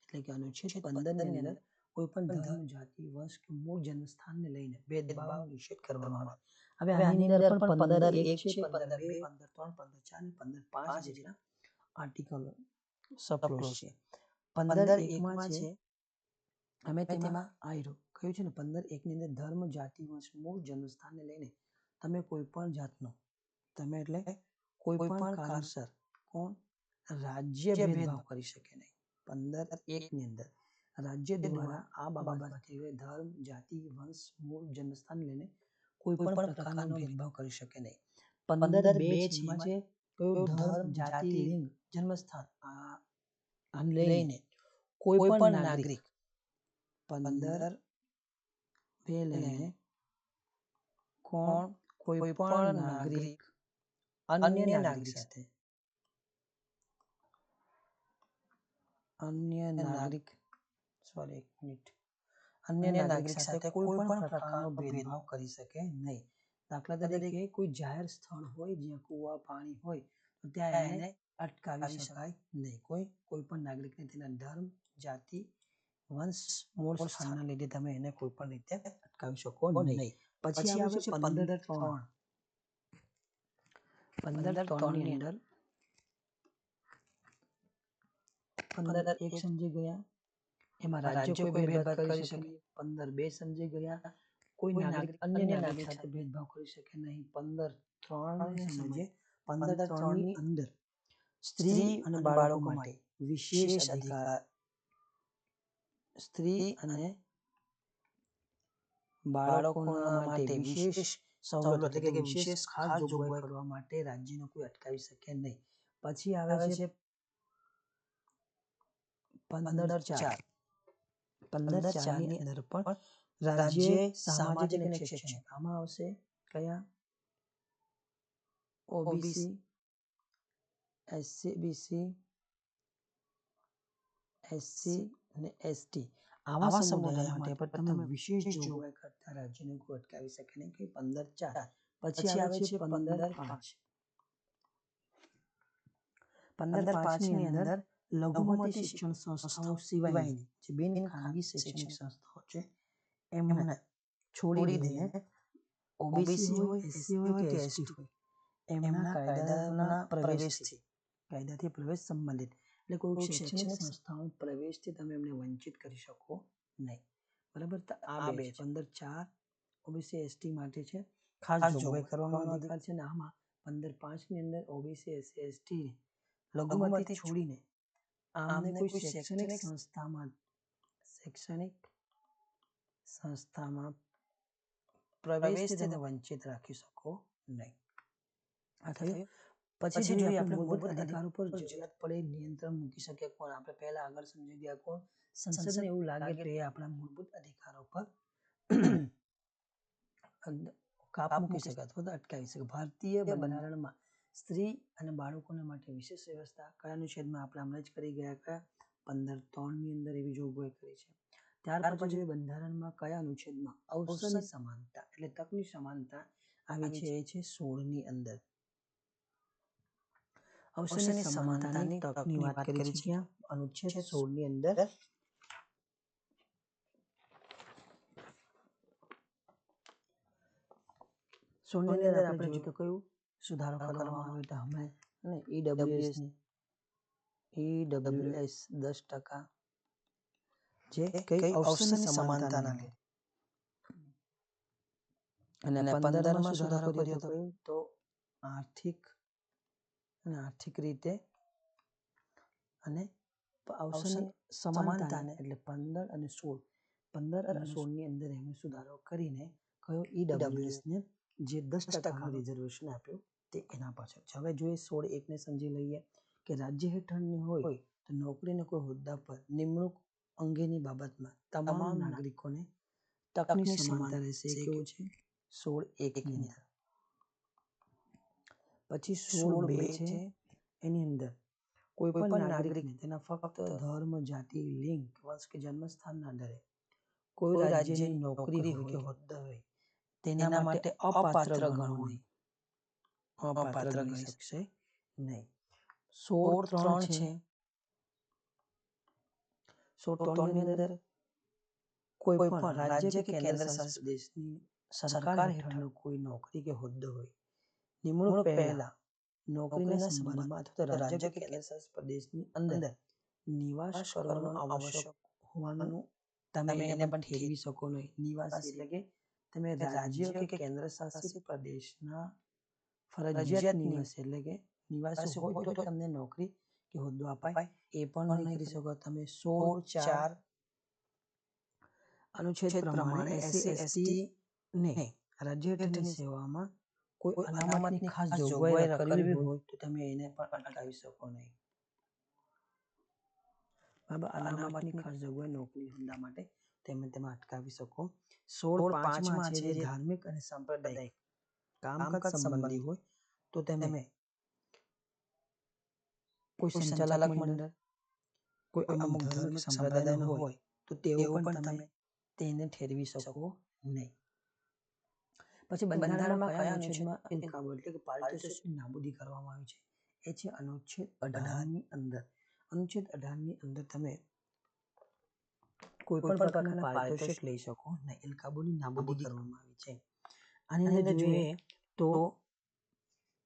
એટલે કે અનુચ્છેદ 15 ની અંદર કોઈ પણ ધર્મ, જાતિ, વંશ કે મૂળ જન્મસ્થાનને લઈને ભેદભાવનો નિષેધ કરવામાં આવે. હવે આની અંદર પણ 15(1) છે, 15(2), 15(3), 15(4) અને 15(5) જેટલા આર્ટિકલો સપ્લોસ છે. 15(1) માં છે અમે તેમાં આયરો કહ્યું છે ને 15(1) ની અંદર ધર્મ, જાતિ, વંશ, મૂળ જન્મસ્થાનને લઈને તમે કોઈ પણ જાતનો એટલે કોઈ પણ કારણસર કોણ રાજ્ય ભેદભાવ કરી શકે નહીં. 15(1) ની અંદર રાજ્ય દ્વારા આ બાબતથી ધર્મ, જાતિ, વંશ, મૂળ જન્મસ્થાન લઈને કોઈ પણ પ્રકારનો ભેદભાવ કરી શકે નહીં. 15(2) માં છે કયો? ધર્મ, જાતિ, લિંગ, જન્મસ્થાન આ લઈને કોઈ પણ નાગરિક 15(2) લઈને કોણ કોઈ પણ નાગરિક અન્ય નાગરિક સાથે કોઈ પણ પ્રકારનો ભેદભાવ કરી શકે નહીં. દાખલા તરીકે કોઈ જાહેર સ્થળ હોય જ્યાં કુવા, પાણી હોય તો ત્યાં એને અટકાવી શકાય નહીં. કોઈ પણ નાગરિકને તેના ધર્મ, જાતિ, વંશ, મૂળ સ્થાનના લીધે તમે એને કોઈ પણ રીતે અટકાવી શકો નહીં. પછી આવે છે 15(3). 15(3) ની અંદર 15(1) સમજી ગયા, એમાં રાજ્ય કોઈ ભેદભાવ કરી શકે નહીં. 15(2) સમજી ગયા, કોઈ નાગરિક અન્ય નાગરિક સાથે ભેદભાવ કરી શકે નહીં. 15(3) સમજીએ, 15(3) ની અંદર સ્ત્રી અને બાળકો માટે વિશેષ અધિકાર, સ્ત્રી અને બાળકોના માટે વિશેષ સવલત એટલે કે વિશેષ ખાસ જોગવાઈ કરવા માટે રાજ્યને કોઈ અટકાવી શકે નહીં. પછી આવે છે 15(4). 15(4) ની અંદર પણ રાજ્ય સામાજિક અને શૈક્ષણિક આમાં આવશે કયા? ઓબીસી, SC, BC, SC અને ST આવા સમુદાય માટે પણ તમે વિશેષ જોગવાઈ કરતા રાજ્યને કોઈ અટકાવી શકે નહીં કે 15-4 પછી આવે છે 15-5. 15-5 ની અંદર લઘુમતી શિક્ષણ સંસ્થાઓ સિવાયની જે બિન ખાનગી શૈક્ષણિક સંસ્થાઓ છે એમને છોડી દઈને ઓબીસી હોય, એસસી હોય કે એસટી હોય એમના કાયદાથી પ્રવેશ સંબંધિત એટલે કોઈ શૈક્ષણિક સંસ્થાઓ પ્રવેશથી તમે એમને વંચિત કરી શકો નહીં. બરાબર. તો આ બે 15-4 ઓબીસી એસટી માટે છે ખાસ જોગવાઈ કરવાનો અધિકાર છે ને આમાં 15-5 ની અંદર ઓબીસી એસસી એસટી લઘુમતી છોડીને આમને કોઈ શૈક્ષણિક સંસ્થામાં પ્રવેશથી તમે વંચિત રાખી શકો નહીં. આ થયું. પછી જોઈએ આપણે મૂળભૂત અધિકારો પર જરૂરિયાત પડે નિયંત્રણ મૂકી શકે કોણ. આપણે પહેલા આગળ સમજી ગયા કોણ સંસદને એવું લાગે તો એ આપણા મૂળભૂત અધિકારો પર કાપ મૂકી શકે અથવા તો અટકાવી શકે. ભારતીય બંધારણમાં સ્ત્રી અને બાળકોને માટે વિશેષ વ્યવસ્થા કયા અનુચ્છેદમાં આપણે હમણાં જ કરી ગયા કયા 15-3 ની અંદર એવી જોગવાઈ કરી છે. ત્યાર પછી બંધારણમાં કયા અનુચ્છેદમાં અવસરની સમાનતા એટલે તકની સમાનતા આવી છે એ છે 16 ની અંદર. અવસરની સમાનતાની તકની વાત કરી છે ક્યાં અનુચ્છેદ 16 ની અંદર. સોની અંદર આપણે જોયું તો કયું સુધારો કરવામાં આવ્યો તો હમણાં અને ઈડબ્લ્યુએસ 10% જે કઈ અવસરની સમાનતાના લીધે અને 15 માં સુધારો કર્યો તો આર્થિક રીતે અને અવસરની સમાનતાને એટલે 15 અને 16 ની અંદર એમને સુધારો કરીને કયો ઈડબ્લ્યુએસ ને જે 10% રિઝર્વેશન આપ્યું તે એના પાછળ છે. હવે જોઈએ 16(1) ને સમજી લઈએ કે રાજ્ય હેઠળની હોય તો નોકરીને કોઈ હોદ્દા પર નિમણૂક અંગેની બાબતમાં તમામ નાગરિકોને તકની સમાનતા રહેશે. કેવું છે 16(1) ની અંદર. પછી 16(2) છે એની અંદર કોઈ પણ નાગરિકને તેના ફક્ત ધર્મ, જાતિ, લિંગ, વંશ કે જન્મસ્થાનના આધારે કોઈ રાજ્યની નોકરી હોય કે હોદ્દા હોય તેના માટે અપાત્ર ગણવો નહીં. અપાત્ર ગણી શકશે નહીં. 16(3) છે 16(3) ની અંદર કોઈ પણ રાજ્ય કે કેન્દ્ર શાસિત પ્રદેશની સરકાર હેઠળનો કોઈ નોકરી કે હોદ્દો હોય નિમણૂક પહેલા નોકરીના સંબંધમાં અથવા રાજ્ય કે કેન્દ્ર શાસિત પ્રદેશની અંદર નિવાસ કરવાનું આવશ્યક હોવાનું તમે એને પણ ઠેરવી શકો નહીં. નિવાસી એટલે કે તમે રાજ્ય કે કેન્દ્ર શાસિત પ્રદેશના ફરજિયાત નિવાસી એટલે કે નિવાસી હોય તો તમને નોકરી કે હોદ્દો અપાય એ પણ નહીં કરી શકો તમે. 16(4) અનુચ્છેદ પ્રમાણે એસસી એસટી ને રાજ્ય હેઠળની સેવામાં કોઈ અનામતની ખાસ જોગવાઈ કરવી હોય તો તમે એને પણ અટકાવી શકો નહીં. બરાબર. અનામતની ખાસ જોગવાઈ નોકરી હોદ્દા માટે તમે તેમાં અટકાવી શકો. 16(5) માં છે જે ધાર્મિક અને સાંપ્રદાયિક કામકાજ સંબંધી હોય તો તમે કોઈ સંચાલક મંડળ કોઈ અમુક ધાર્મિક સંપ્રદાયનો હોય તો તેઓ પણ તમે તેને ઠેરવી શકો નહીં. પછી બંધારણમાં કયા અનુચ્છેદમાં ઇનકાબુ એટલે કે પારિતોષિકની નાબૂદી કરવામાં આવી છે એ છે અનુચ્છેદ 18 ની અંદર. અનુચ્છેદ 18 ની અંદર તમે કોઈ પણ પ્રકારના પારિતોષિક લઈ શકો નહીં. ઇનકાબુની નાબૂદી કરવામાં આવી છે. આની અંદર જોઈએ તો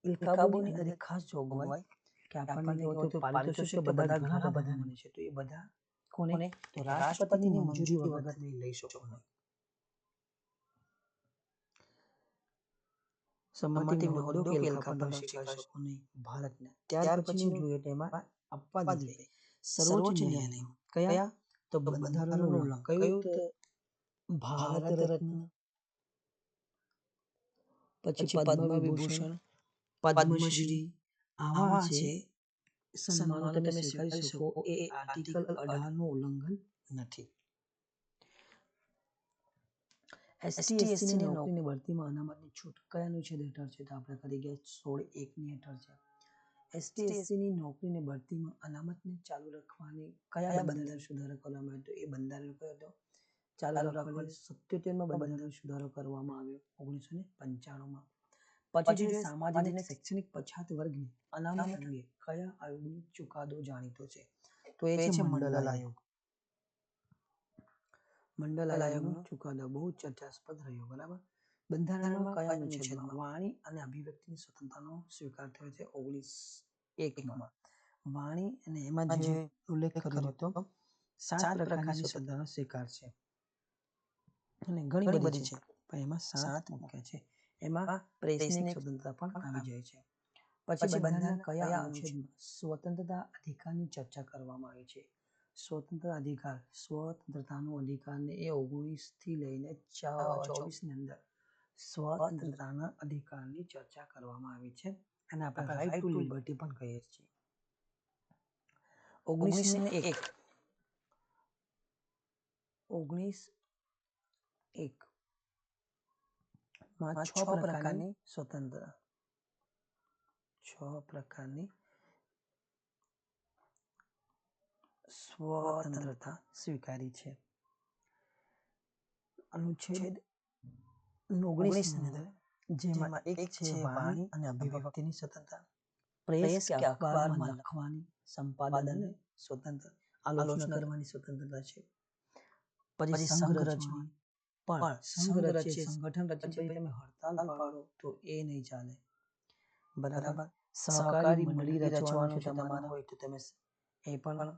ઇનકાબુની અંદર એક ખાસ જોગવાઈ કે આપણને તો પારિતોષિક બધા ઘણા બધા મળે છે તો એ બધા કોને તો રાષ્ટ્રપતિની મંજૂરી વગર તમે લઈ શકો નહીં. સંમતિ હોદ્દો કે ઇલકાબ તમે સ્વીકારી શકો નહીં ભારતને. ત્યાર પછી જોઈએ તેમાં અપવાદ વિધેય સર્વોચ્ચ ન્યાયાલય કયા તો બંધારણનું ઉલ્લંઘન કયું તો ભારત રત્ન પછી પદ્મ વિભૂષણ પદ્મશ્રી આવા છે સન્માનો તમે સ્વીકારી શકો એ આર્ટિકલ 18 નું ઉલ્લંઘન નથી. એસટી એસસી ની નોકરીની ભરતીમાં અનામતની છૂટ કયા અનુચ્છેદ હેઠળ છે તો આપણે કરી ગયા 16(1) ની હેઠળ છે. ST/SC ની નોકરીને ભરતીમાં અનામતને ચાલુ રાખવાની કયા બંધારણ સુધારો કરવામાં આવ્યો? એ બંધારણ કયો હતો? ચાલુ રાખવાનો 77માં બંધારણ સુધારો કરવામાં આવ્યો 1995માં. પછી જે સામાજિક અને શૈક્ષણિક પછાત વર્ગની અનામત અંગે કયા આયોગનો ચુકાદો જાણીતો છે? તો એ છે મંડલ આયોગ. મંડલ આયોગનો ચુકાદો બહુ ચર્ચાસ્પદ રહ્યો. બરાબર. બંધારણમાં કયા અનુચ્છેદમાં વાણી અને અભિવ્યક્તિની સ્વતંત્રતાનો સ્વીકાર થયો છે? 19(1)માં. વાણી અને એમાં જે ઉલ્લેખ કર્યો હતો 7 પ્રકારની સ્વતંત્રતાનો સ્વીકાર છે અને ઘણી બધી છે, પણ એમાં 7 મુખ્ય છે. એમાં પ્રેસની સ્વતંત્રતા પણ આવી જાય છે. પછી બંધારણના કયા અનુચ્છેદમાં સ્વતંત્રતા અધિકારની ચર્ચા કરવામાં આવી છે? સ્વતંત્રતા અધિકાર, સ્વતંત્રતાનો અધિકારને એ 19 થી લઈને 24 ની અંદર સ્વતંત્રતાના અધિકારની ચર્ચા કરવામાં આવી છે અને આપણે રાઇટ ટુ લિબર્ટી પણ કહીએ છીએ. 19(1) માં 6 પ્રકારની સ્વતંત્રતા, 6 પ્રકારની સ્વતંત્રતા સ્વીકારી છે. અનુચ્છેદ 19 ની અંદર જેમાં એક છે વાણી અને અભિવ્યક્તિની સ્વતંત્રતા, પ્રેસ કે અખબારમાં લખવાની, સંપાદનની સ્વતંત્ર, આલોચના કરવાની સ્વતંત્રતા છે. પછી સંઘ રચવાની, પણ સંઘ રચે, સંગઠન રચે પછી તમે હડતાલ પાડો તો એ નહીં ચાલે. બરાબર. સહકારી મંડળી રચવાનું છે તમારે હોય તો તમે એ પણ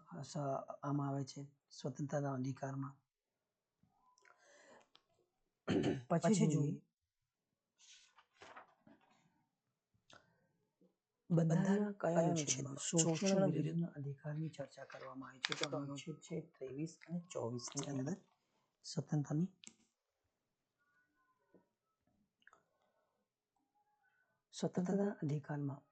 આમાં આવે છે સ્વતંત્રતાના અધિકારમાં. પછી જોઈએ બંધારણના કયા અનુચ્છેદમાં શોષણ વિરુદ્ધના અધિકારની ચર્ચા કરવામાં આવી છે? તો અનુચ્છેદ છે 23 અને 24 ની અંદર સ્વતંત્રતાની સ્વતંત્રતા અધિકારમાં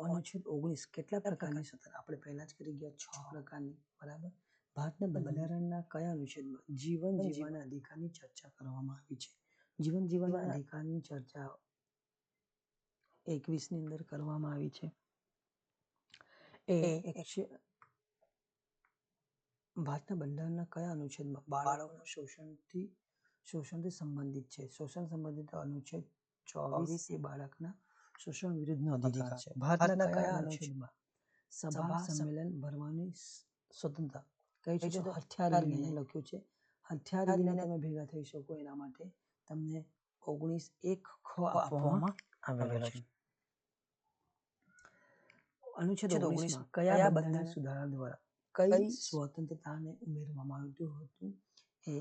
અનુચ્છેદ 19 કેટલા પ્રકારની સ્વતંત્રતા? આપણે પહેલા જ કરી ગયા 6 પ્રકારની. બરાબર. ભારતના બંધારણના કયા અનુચ્છેદમાં જીવન જીવવાના અધિકારની ચર્ચા કરવામાં આવી છે? જીવન જીવવાના અધિકારની ચર્ચા 21 ની અંદર કરવામાં આવી છે. ભારતના બંધારણના કયા અનુચ્છેદમાં બાળકોના શોષણથી સંબંધિત છે? શોષણ સંબંધિત અનુચ્છેદ 24 એ બાળકના શોષણ વિરુદ્ધનો અધિકાર છે. ભારતના કયા અનુચ્છેદમાં સભા સંમેલન ભરવાની સ્વતંત્રતા કઈ છે? તો હથિયાર લઈને લખ્યું છે. હથિયાર લઈને તમે ભેગા થઈ શકો એના માટે તમને 19(1) આપવામાં આવેલો છે. અનુચ્છેદ 19 કયા બંધારણ સુધારા દ્વારા કઈ સ્વતંત્રતાને ઉમેરવામાં આવ્યું હતું? એ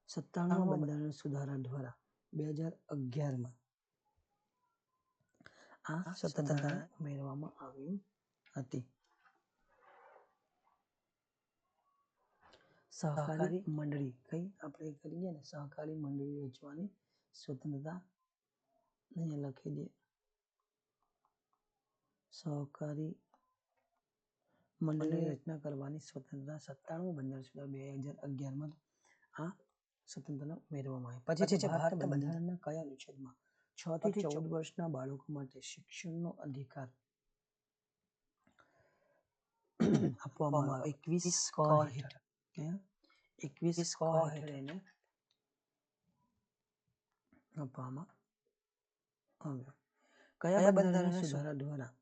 97મા બંધારણ સુધારા દ્વારા 2011માં આ સ્વતંત્રતા ઉમેરવામાં આવી હતી. સહકારી મંડળી કઈ આપણે કરીએ ને, સહકારી મંડળી રચવાની સ્વતંત્રતા અહીંયા લખી દે. સહકારી મંડળની રચના કરવાની સ્વતંત્રતા 97મું બંધારણ સુધારા 2011માં આ સ્વતંત્રતા ઉમેરવામાં આવી. પછી છે ભારતના બંધારણના કયા અનુચ્છેદમાં 6 થી 14 વર્ષના બાળકો માટે શિક્ષણનો અધિકાર આપવામાં આવ્યો? 21(ક) હેઠળ. 21(ક) હેઠળ એને આપવામાં આવ્યો. કયા બંધારણના સુધારા દ્વારા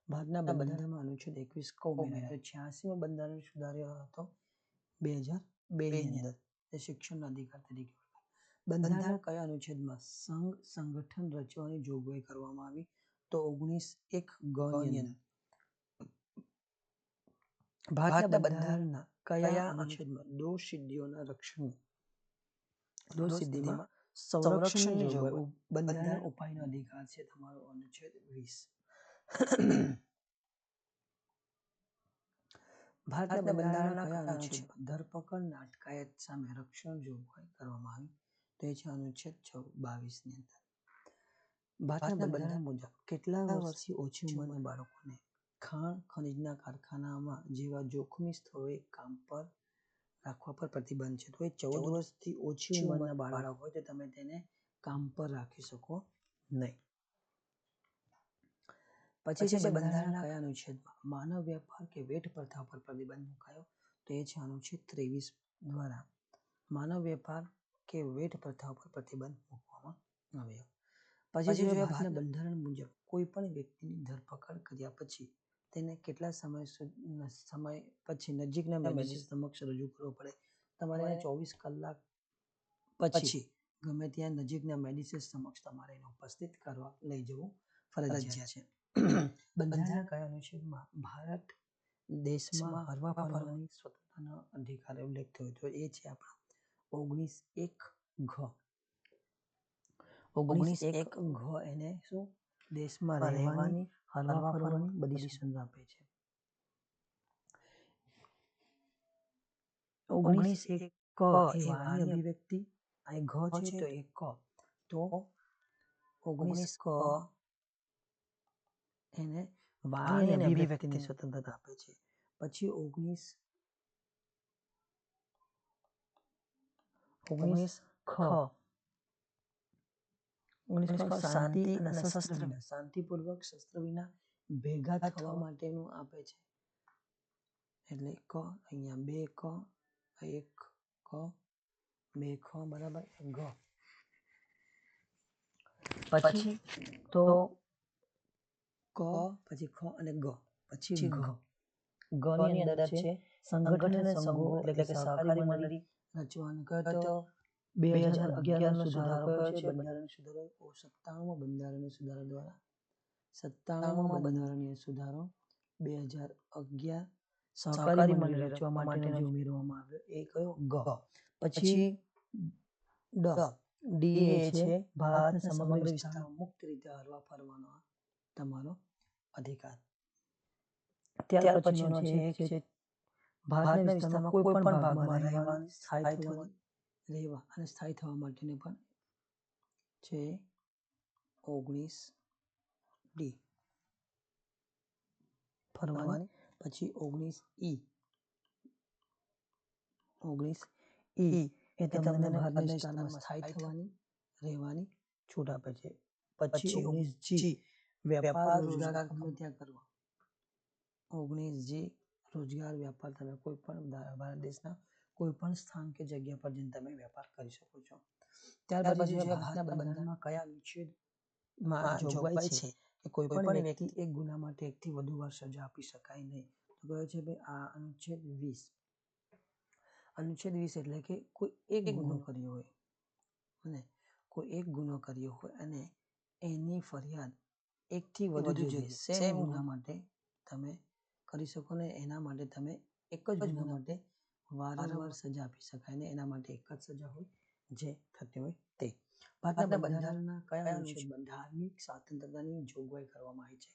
ભારતના બંધારણમાં અનુચ્છેદ 21(ક) ઉમેરાયો? 86મો બંધારણ સુધાર્યો હતો 2002 ની અંદર, તે શિક્ષણનો અધિકાર તરીકે. બંધારણના કયા અનુચ્છેદમાં સંઘ સંગઠન રચવાની જોગવાઈ કરવામાં આવી? તો 19(1)(ગ) ની અંદર. ભારતના બંધારણના કયા અનુચ્છેદમાં દોષિદ્ધિઓના રક્ષણ, દોષિદ્ધિમાં સંરક્ષણની જોગવાઈ, બંધારણ ઉપાયનો અધિકાર છે તમારો અનુચ્છેદ 20. ભારતના બંધારણના કયા અનુચ્છેદમાં ધરપકડ અટકાયત સામે રક્ષણ જોગવાઈ કરવામાં આવી? તો એ છે અનુચ્છેદ 22 ની અંદર. ભારતના બંધારણ મુજબ કેટલા વર્ષથી ઓછી ઉંમરના બાળકોને ખાણ ખનીજના કારખાનામાં જેવા જોખમી સ્થળોએ કામ પર રાખવા પર પ્રતિબંધ છે? તો એ 14 વર્ષથી ઓછી ઉંમરના બાળક હોય તો તમે તેને કામ પર રાખી શકો નહીં. પછી છે બંધારણના કયા અનુચ્છેદમાં માનવ વેપાર કે વેઠ પ્રથા પર પ્રતિબંધ મુકાયો? તો એ છે અનુચ્છેદ 23 દ્વારા માનવ વેપાર કે વેઠ પ્રથા પર પ્રતિબંધ મૂકવામાં આવ્યો. પછી છે ભારતના બંધારણ મુજબ કોઈ પણ વ્યક્તિની ધરપકડ કર્યા પછી તેને કેટલા સમય પછી નજીકના મેજિસ્ટ્રેટ સમક્ષ રજૂ કરવો પડે? તમારે 24 કલાક પછી ગમે ત્યાં નજીકના મેજિસ્ટ્રેટ સમક્ષ તમારે એને ઉપસ્થિત કરવા લઈ જવું ફરજિયાત છે. બંધારણ કયા અનુચ્છેદમાં ભારત દેશમાં હરવા ફરવાની સ્વતંત્રતાનો અધિકાર ઉલ્લેખ થયો? તો એ છે આપણા 19(1) ઘ. 19(1) ઘ એને શું દેશમાં રહેવાની હરવા ફરવાની બધી સ્વતંત્રતા આપે છે. 19(1) ક એ વાણી અભિવ્યક્તિ, આ ઘ છે તો એ ક, તો 19 ક એને વાણી અને અભિવ્યક્તિની સ્વતંત્રતા આપે છે. પછી 19 ખ શાંતિ અને શસ્ત્ર વિના, શાંતિપૂર્વક શસ્ત્ર વિના ભેગા થવા માટેનું આપે છે. એટલે ક અહીંયા 2 ક, 1 ક, 2 ખ બરાબર ગ. પછી તો ક પછી ખ અને ગ, પછી ઘ. ગ ની અંદર છે સંગઠન અને સંઘો એટલે કે સહકારી મંડળી રચવાનું. તો 2011 નો સુધારો કયો છે? બંધારણ સુધારો 97મો બંધારણીય સુધારા દ્વારા 97મો બંધારણીય સુધારો 2011 સહકારી મંડળી રચવા માટેનો જે ઉમેરવામાં આવ્યો એ કયો? ગ. પછી ડ, ડી એ છે ભારતના સમગ્ર વિસ્તારમાં મુક્ત રીતે હરવા ફરવાનો તમારો અધિકાર. ત્યાર પછીનો છે એક છે ભારતના વિસ્તારમાં કોઈ પણ ભાગમાં રહેવાની, સ્થાયી થવા માટેની પણ છે 19 ડી ફરવાની. પછી 19 ઈ એ તમને ભારતના વિસ્તારમાં સ્થાયી થવાની, રહેવાની છૂટ આપે છે. પછી 19 જી વેપાર રોજગાર ગમે ત્યાં કરવા. 19 જી રોજગાર વ્યાપાર તમે કોઈ પણ ભારત દેશના કોઈ પણ સ્થાન કે જગ્યા પર જઈને તમે વેપાર કરી શકો છો. ત્યાર પછી ભારતના બંધારણમાં કયા અનુચ્છેદમાં જોગવાઈ છે કે કોઈ પણ વ્યક્તિ એક ગુના માટે 1 થી વધુ વાર સજા આપી શકાય નહીં? તો કયો છે ભાઈ આ અનુચ્છેદ 20. અનુચ્છેદ 20 એટલે કે કોઈ એક ગુનો કર્યો હોય અને કોઈ એક ગુનો કર્યો હોય અને એની ફરિયાદ 1 થી વધુ જગ્યાએ સેમ ગુના માટે તમે કરી શકો ને એના માટે તમે એક જ ગુના માટે વારંવાર સજા આપી શકાય ને એના માટે એક જ સજા હોય જે થતી હોય તે. ભારતના બંધારણના કયા અનુચ્છેદમાં ધાર્મિક સ્વાતંત્રતાની જોગવાઈ કરવામાં આવી છે?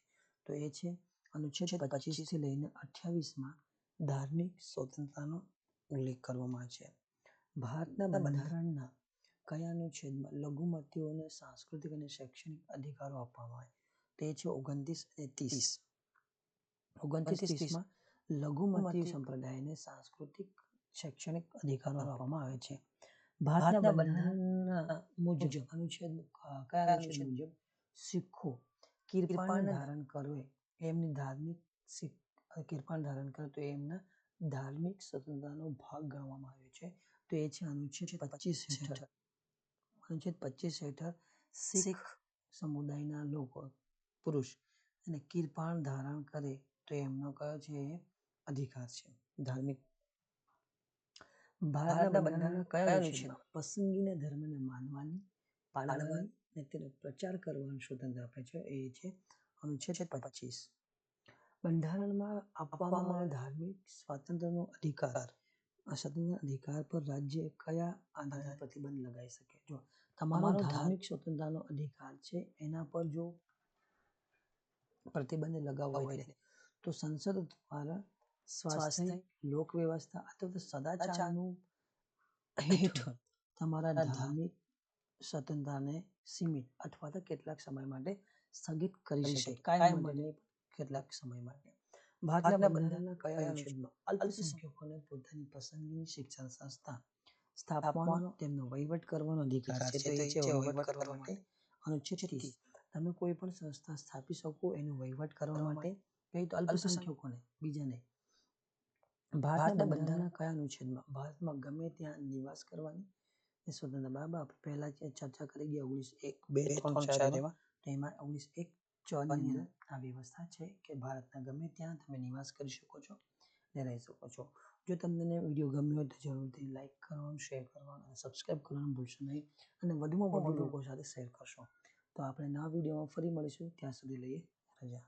તો એ છે અનુચ્છેદ 25 થી લઈને 28માં ધાર્મિક સ્વતંત્રતાનો ઉલ્લેખ કરવામાં આવે છે. ભારતના બંધારણના કયા અનુચ્છેદમાં લઘુમતીઓને સાંસ્કૃતિક અને શૈક્ષણિક અધિકારો આપવામાં આવે? તે છે 29 અને 30. 29-30માં લઘુમતી સંપ્રદાયને સાંસ્કૃતિક શૈક્ષણિક અધિકારો આપવામાં આવે છે. ભારતના બંધારણના મુજબ અનુચ્છેદ કયા અનુચ્છેદ મુજબ શીખો કિરપાણ ધારણ કરવે એમની ધાર્મિક કિરપાણ ધારણ કરે તો એમના ધાર્મિક સ્વતંત્રતાનો ભાગ ગણવામાં આવ્યો છે. તો એ છે અનુચ્છેદ 25 હેઠળ. અનુચ્છેદ 25 હેઠળ શીખ સમુદાયના લોકો પુરુષ અને કિરપાણ ધારણ કરે તો એમનો કયો છે અધિકાર છે ધાર્મિક. ભારતના બંધારણના કયા અનુચ્છેદમાં પસંદગીના ધર્મને માનવાની, પાળવાની અને તેનો પ્રચાર કરવાની સ્વતંત્રતા આપે છે? એ છે અનુચ્છેદ 25. બંધારણમાં આપવામાં આવેલા ધાર્મિક સ્વાતંત્ર્યનો અધિકાર, સ્વતંત્ર અધિકાર પર રાજ્ય કયા આધારે પ્રતિબંધ લગાવી શકે? જો તમારો ધાર્મિક સ્વતંત્રતાનો અધિકાર છે એના પર જો પ્રતિબંધ લગાવવો હોય તો સંસદ દ્વારા સ્વાસ્થ્ય, લોક વ્યવસ્થા અથવા તો સદાચારનું હેઠળ તમારા ધાર્મિક સ્વતંત્રતાને સીમિત અથવા તો કેટલાક સમય માટે સ્થગિત કરી શકે, કાયમ માટે કેટલાક સમય માટે. ભારતના બંધારણના કયા અનુચ્છેદમાં અલ્પસંખ્યકોને પોતાની પસંદગીની શિક્ષણ સંસ્થા સ્થાપવાનો તેમનો વહીવટ કરવાનો અધિકાર છે. તો એ છે વહીવટ કરવા માટે. અનુચ્છેદ 30 તમે કોઈ પણ સંસ્થા સ્થાપી શકો એનો વહીવટ કરવા માટે, કઈ તો અલ્પસંખ્યકોને, બીજા નહીં. ભારતના બંધારણના કયા અનુચ્છેદમાં ભારતમાં ગમે ત્યાં નિવાસ કરવાની સ્વતંત્ર? બરાબર, આપણે પહેલા ચર્ચા કરી ગયા 19(1), 2, 3, 4 એવા. તો એમાં 19(1)(4) ની અંદર આ વ્યવસ્થા છે કે ભારતના ગમે ત્યાં તમે નિવાસ કરી શકો છો ને રહી શકો છો. જો તમને વિડીયો ગમ્યો હોય તો જરૂરથી લાઈક કરવાનું, શેર કરવાનું અને સબસ્ક્રાઈબ કરવાનું ભૂલશો નહીં. અને વધુમાં વધુ લોકો સાથે શેર કરશો. તો આપણે નવા વિડીયોમાં ફરી મળીશું. ત્યાં સુધી લઈએ રજા.